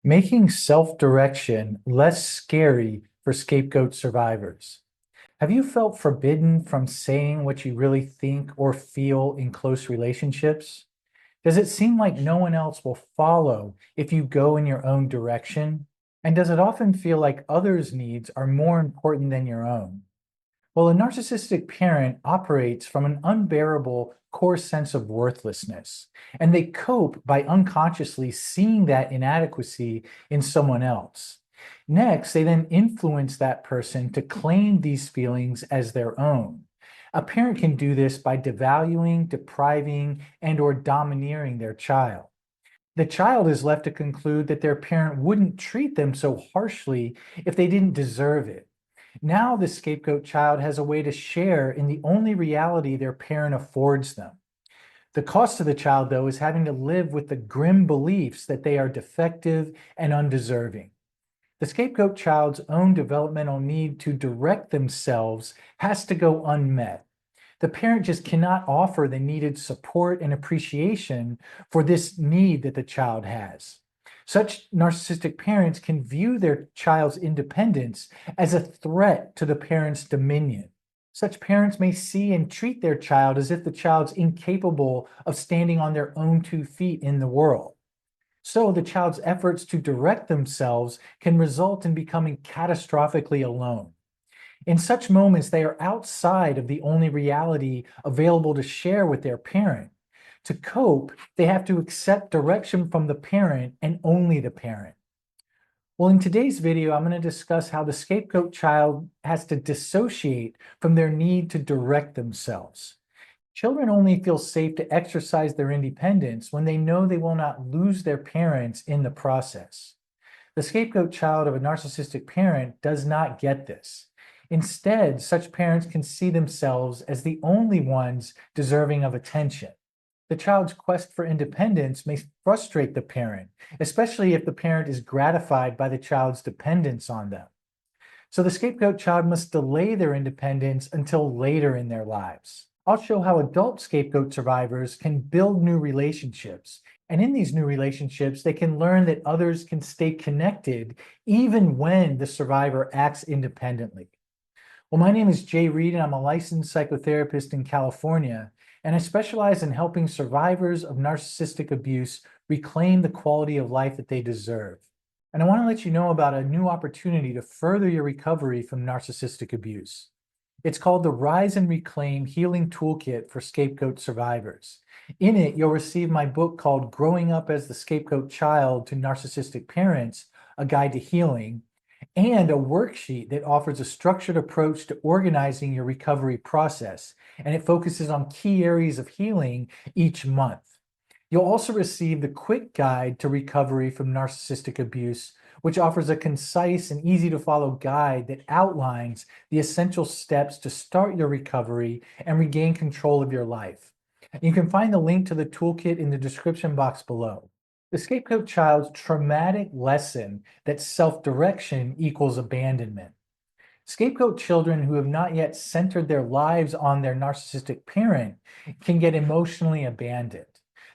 Making self-direction less scary for scapegoat survivors. Have you felt forbidden from saying what you really think or feel in close relationships? Does it seem like no one else will follow if you go in your own direction? And does it often feel like others' needs are more important than your own? Well, a narcissistic parent operates from an unbearable core sense of worthlessness, and they cope by unconsciously seeing that inadequacy in someone else. Next, they then influence that person to claim these feelings as their own. A parent can do this by devaluing, depriving, and or domineering their child. The child is left to conclude that their parent wouldn't treat them so harshly if they didn't deserve it. Now the scapegoat child has a way to share in the only reality their parent affords them. The cost to the child, though, is having to live with the grim beliefs that they are defective and undeserving. The scapegoat child's own developmental need to direct themselves has to go unmet. The parent just cannot offer the needed support and appreciation for this need that the child has. Such narcissistic parents can view their child's independence as a threat to the parent's dominion. Such parents may see and treat their child as if the child's incapable of standing on their own 2 feet in the world. So the child's efforts to direct themselves can result in becoming catastrophically alone. In such moments, they are outside of the only reality available to share with their parent. To cope, they have to accept direction from the parent and only the parent. Well, in today's video, I'm going to discuss how the scapegoat child has to dissociate from their need to direct themselves. Children only feel safe to exercise their independence when they know they will not lose their parents in the process. The scapegoat child of a narcissistic parent does not get this. Instead, such parents can see themselves as the only ones deserving of attention. The child's quest for independence may frustrate the parent, especially if the parent is gratified by the child's dependence on them. So the scapegoat child must delay their independence until later in their lives. I'll show how adult scapegoat survivors can build new relationships. And in these new relationships, they can learn that others can stay connected even when the survivor acts independently. Well, my name is Jay Reed, and I'm a licensed psychotherapist in California, and I specialize in helping survivors of narcissistic abuse reclaim the quality of life that they deserve. And I want to let you know about a new opportunity to further your recovery from narcissistic abuse. It's called the Rise and Reclaim Healing Toolkit for Scapegoat Survivors. In it, you'll receive my book called Growing Up as the Scapegoat Child to Narcissistic Parents, A Guide to Healing, and a worksheet that offers a structured approach to organizing your recovery process, and it focuses on key areas of healing each month. You'll also receive the quick guide to recovery from narcissistic abuse, which offers a concise and easy to follow guide that outlines the essential steps to start your recovery and regain control of your life. You can find the link to the toolkit in the description box below. The scapegoat child's traumatic lesson that self-direction equals abandonment. Scapegoat children who have not yet centered their lives on their narcissistic parent can get emotionally abandoned.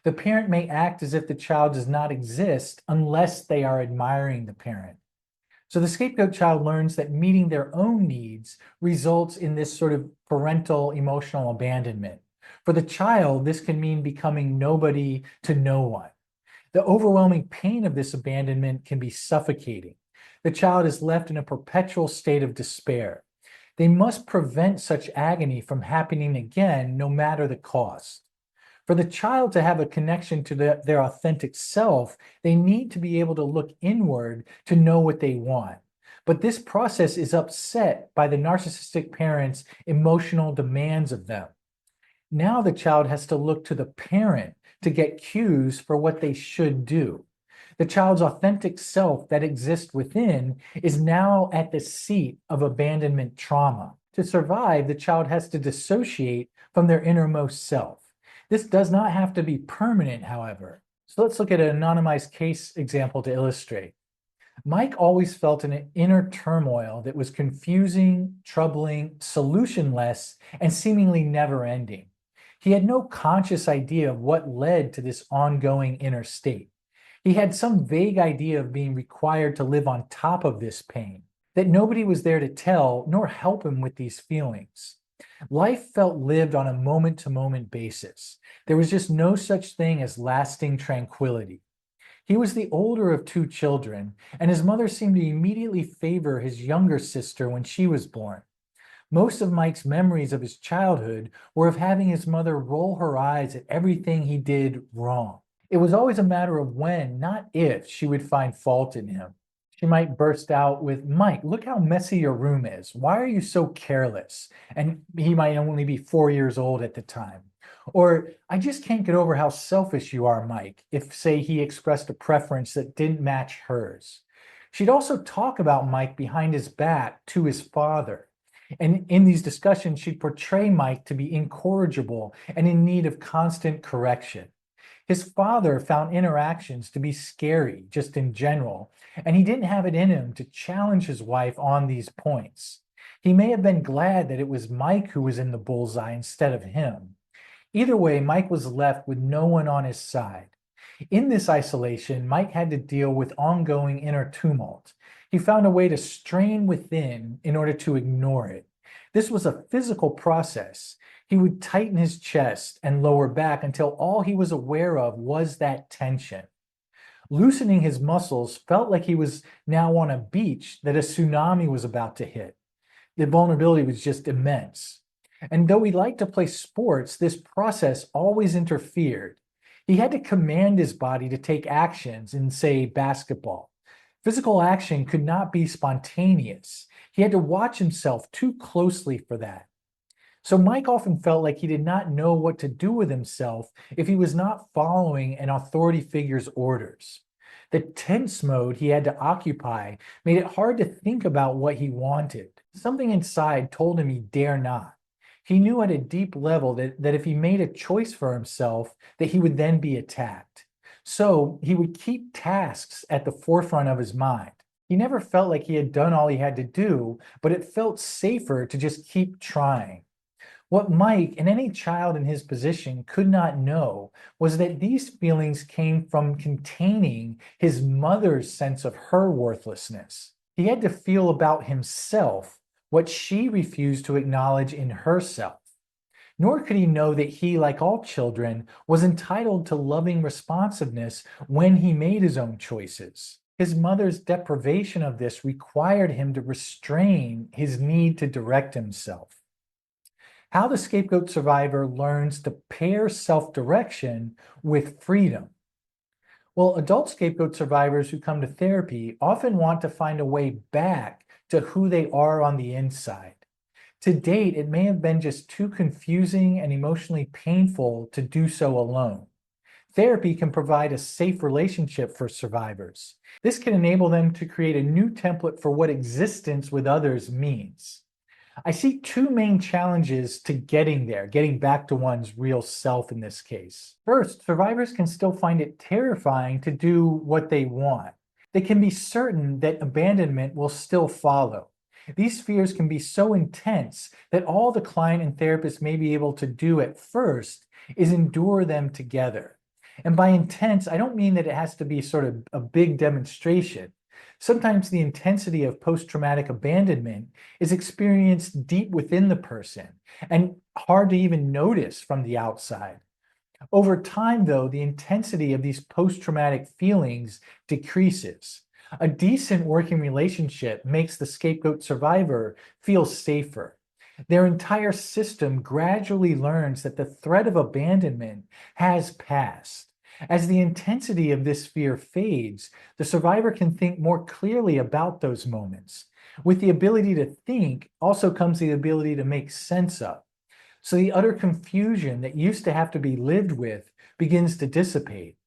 The parent may act as if the child does not exist unless they are admiring the parent. So the scapegoat child learns that meeting their own needs results in this sort of parental emotional abandonment. For the child, this can mean becoming nobody to no one. The overwhelming pain of this abandonment can be suffocating. The child is left in a perpetual state of despair. They must prevent such agony from happening again, no matter the cost. For the child to have a connection to their authentic self, they need to be able to look inward to know what they want. But this process is upset by the narcissistic parent's emotional demands of them. Now the child has to look to the parent to get cues for what they should do. The child's authentic self that exists within is now at the seat of abandonment trauma. To survive, the child has to dissociate from their innermost self. This does not have to be permanent, however. So let's look at an anonymized case example to illustrate. Mike always felt an inner turmoil that was confusing, troubling, solutionless, and seemingly never-ending. He had no conscious idea of what led to this ongoing inner state. He had some vague idea of being required to live on top of this pain, that nobody was there to tell nor help him with these feelings. Life felt lived on a moment to moment basis. There was just no such thing as lasting tranquility. He was the older of two children, and his mother seemed to immediately favor his younger sister when she was born. Most of Mike's memories of his childhood were of having his mother roll her eyes at everything he did wrong. It was always a matter of when, not if, she would find fault in him. She might burst out with, "Mike, look how messy your room is. Why are you so careless?" And he might only be 4 years old at the time. Or, "I just can't get over how selfish you are, Mike," if, say, he expressed a preference that didn't match hers. She'd also talk about Mike behind his back to his father. And in these discussions, she'd portray Mike to be incorrigible and in need of constant correction. His father found interactions to be scary, just in general, and he didn't have it in him to challenge his wife on these points. He may have been glad that it was Mike who was in the bullseye instead of him. Either way, Mike was left with no one on his side. In this isolation, Mike had to deal with ongoing inner tumult. He found a way to strain within in order to ignore it. This was a physical process. He would tighten his chest and lower back until all he was aware of was that tension. Loosening his muscles felt like he was now on a beach that a tsunami was about to hit. The vulnerability was just immense. And though he liked to play sports, this process always interfered. He had to command his body to take actions in, say, basketball. Physical action could not be spontaneous. He had to watch himself too closely for that. So Mike often felt like he did not know what to do with himself if he was not following an authority figure's orders. The tense mode he had to occupy made it hard to think about what he wanted. Something inside told him he dare not. He knew at a deep level that if he made a choice for himself, that he would then be attacked. So he would keep tasks at the forefront of his mind. He never felt like he had done all he had to do, but it felt safer to just keep trying. What Mike and any child in his position could not know was that these feelings came from containing his mother's sense of her worthlessness. He had to feel about himself what she refused to acknowledge in herself. Nor could he know that he, like all children, was entitled to loving responsiveness when he made his own choices. His mother's deprivation of this required him to restrain his need to direct himself. How the scapegoat survivor learns to pair self-direction with freedom. Well, adult scapegoat survivors who come to therapy often want to find a way back to who they are on the inside. To date, it may have been just too confusing and emotionally painful to do so alone. Therapy can provide a safe relationship for survivors. This can enable them to create a new template for what existence with others means. I see two main challenges to getting there, getting back to one's real self in this case. First, survivors can still find it terrifying to do what they want. They can be certain that abandonment will still follow. These fears can be so intense that all the client and therapist may be able to do at first is endure them together. And by intense, I don't mean that it has to be sort of a big demonstration. Sometimes the intensity of post-traumatic abandonment is experienced deep within the person and hard to even notice from the outside. Over time, though, the intensity of these post-traumatic feelings decreases. A decent working relationship makes the scapegoat survivor feel safer. Their entire system gradually learns that the threat of abandonment has passed. As the intensity of this fear fades, the survivor can think more clearly about those moments. With the ability to think also comes the ability to make sense of. So the utter confusion that used to have to be lived with begins to dissipate.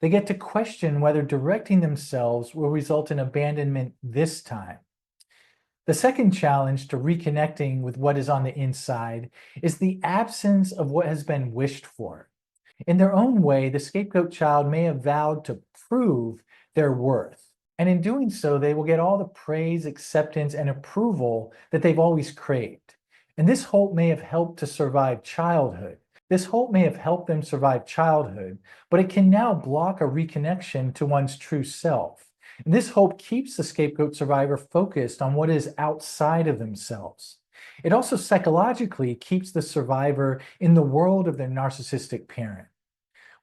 They get to question whether directing themselves will result in abandonment this time. The second challenge to reconnecting with what is on the inside is the absence of what has been wished for. In their own way, the scapegoat child may have vowed to prove their worth. And in doing so, they will get all the praise, acceptance, and approval that they've always craved. And this hope may have helped to survive childhood. This hope may have helped them survive childhood, but it can now block a reconnection to one's true self. And this hope keeps the scapegoat survivor focused on what is outside of themselves. It also psychologically keeps the survivor in the world of their narcissistic parent.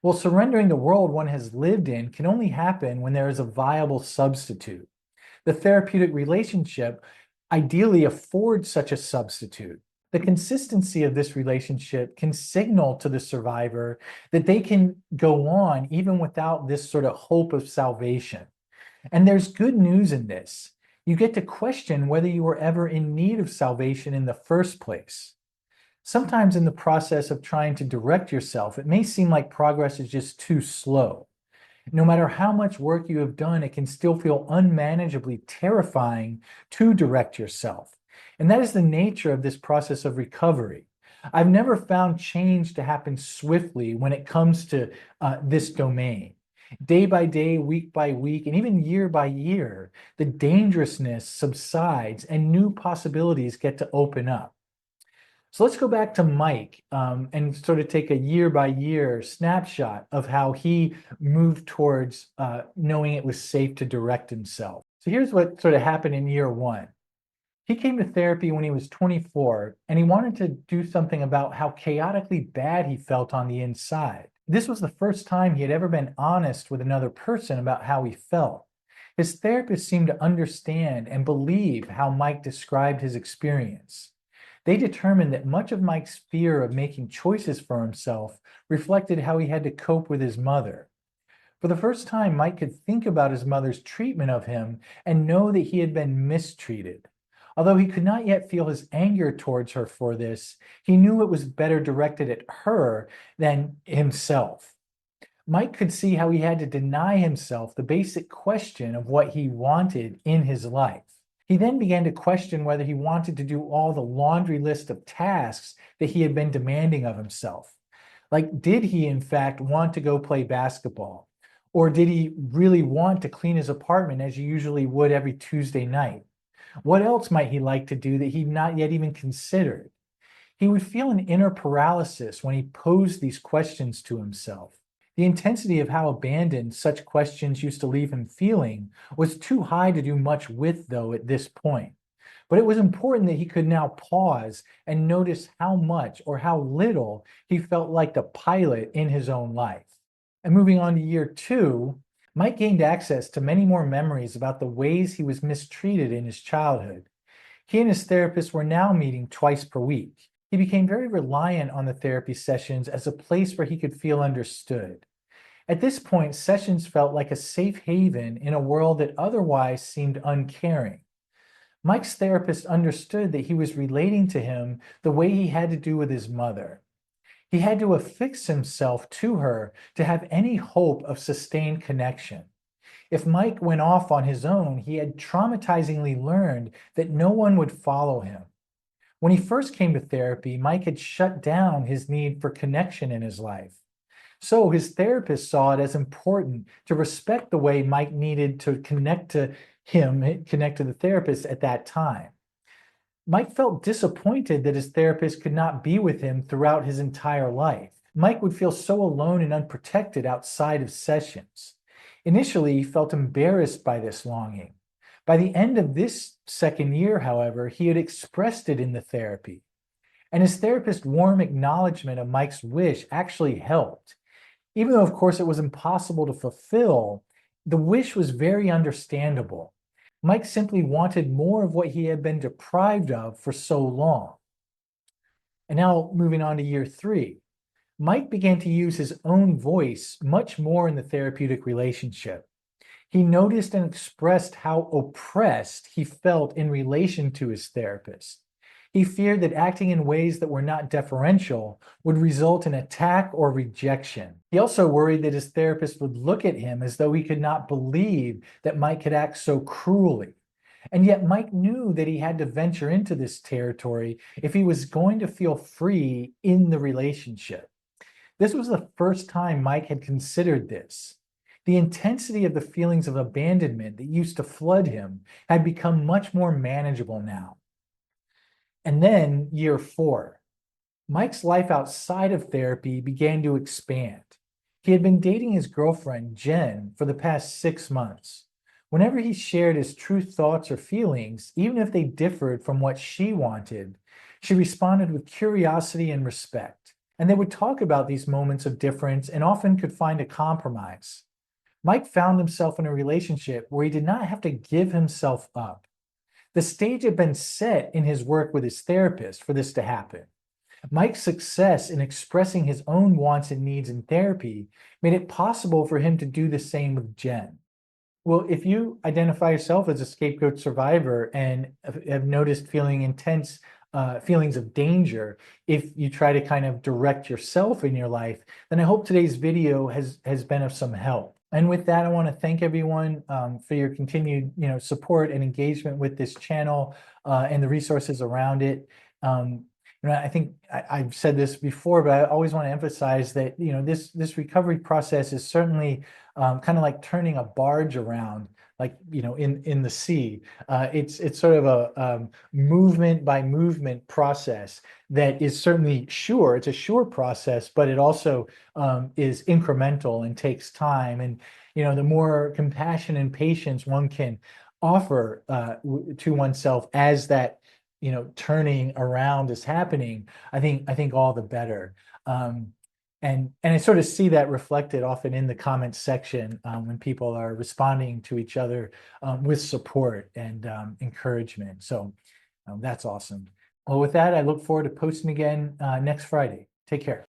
Well, surrendering the world one has lived in can only happen when there is a viable substitute. The therapeutic relationship ideally affords such a substitute. The consistency of this relationship can signal to the survivor that they can go on even without this sort of hope of salvation. And there's good news in this. You get to question whether you were ever in need of salvation in the first place. Sometimes in the process of trying to direct yourself, it may seem like progress is just too slow. No matter how much work you have done, it can still feel unmanageably terrifying to direct yourself. And that is the nature of this process of recovery. I've never found change to happen swiftly when it comes to this domain. Day by day, week by week, and even year by year, the dangerousness subsides and new possibilities get to open up. So let's go back to Mike and sort of take a year by year snapshot of how he moved towards knowing it was safe to direct himself. So here's what sort of happened in year one. He came to therapy when he was 24, and he wanted to do something about how chaotically bad he felt on the inside. This was the first time he had ever been honest with another person about how he felt. His therapist seemed to understand and believe how Mike described his experience. They determined that much of Mike's fear of making choices for himself reflected how he had to cope with his mother. For the first time, Mike could think about his mother's treatment of him and know that he had been mistreated. Although he could not yet feel his anger towards her for this, he knew it was better directed at her than himself. Mike could see how he had to deny himself the basic question of what he wanted in his life. He then began to question whether he wanted to do all the laundry list of tasks that he had been demanding of himself. Like, did he in fact want to go play basketball? Or did he really want to clean his apartment as you usually would every Tuesday night? What else might he like to do that he'd not yet even considered? He would feel an inner paralysis when he posed these questions to himself. The intensity of how abandoned such questions used to leave him feeling was too high to do much with, though, at this point. But it was important that he could now pause and notice how much or how little he felt like the pilot in his own life. And moving on to year two, Mike gained access to many more memories about the ways he was mistreated in his childhood. He and his therapist were now meeting twice per week. He became very reliant on the therapy sessions as a place where he could feel understood. At this point, sessions felt like a safe haven in a world that otherwise seemed uncaring. Mike's therapist understood that he was relating to him the way he had to do with his mother. He had to affix himself to her to have any hope of sustained connection. If Mike went off on his own, he had traumatizingly learned that no one would follow him. When he first came to therapy, Mike had shut down his need for connection in his life. So his therapist saw it as important to respect the way Mike needed to connect to the therapist at that time. Mike felt disappointed that his therapist could not be with him throughout his entire life. Mike would feel so alone and unprotected outside of sessions. Initially, he felt embarrassed by this longing. By the end of this second year, however, he had expressed it in the therapy. And his therapist's warm acknowledgement of Mike's wish actually helped. Even though, of course, it was impossible to fulfill, the wish was very understandable. Mike simply wanted more of what he had been deprived of for so long. And now moving on to year three, Mike began to use his own voice much more in the therapeutic relationship. He noticed and expressed how oppressed he felt in relation to his therapist. He feared that acting in ways that were not deferential would result in attack or rejection. He also worried that his therapist would look at him as though he could not believe that Mike could act so cruelly. And yet Mike knew that he had to venture into this territory if he was going to feel free in the relationship. This was the first time Mike had considered this. The intensity of the feelings of abandonment that used to flood him had become much more manageable now. And then year four, Mike's life outside of therapy began to expand. He had been dating his girlfriend, Jen, for the past 6 months. Whenever he shared his true thoughts or feelings, even if they differed from what she wanted, she responded with curiosity and respect. And they would talk about these moments of difference and often could find a compromise. Mike found himself in a relationship where he did not have to give himself up. The stage had been set in his work with his therapist for this to happen. Mike's success in expressing his own wants and needs in therapy made it possible for him to do the same with Jen. Well, if you identify yourself as a scapegoat survivor and have noticed feeling intense feelings of danger, if you try to kind of direct yourself in your life, then I hope today's video has been of some help. And with that, I want to thank everyone for your continued support and engagement with this channel and the resources around it. I think I've said this before, but I always want to emphasize that this recovery process is certainly kind of like turning a barge around, like in the sea. It's sort of a movement by movement process that is certainly sure. It's a sure process, but it also is incremental and takes time. And the more compassion and patience one can offer to oneself as that turning around is happening, I think all the better. And I sort of see that reflected often in the comments section when people are responding to each other with support and encouragement. So that's awesome. Well, with that, I look forward to posting again next Friday. Take care.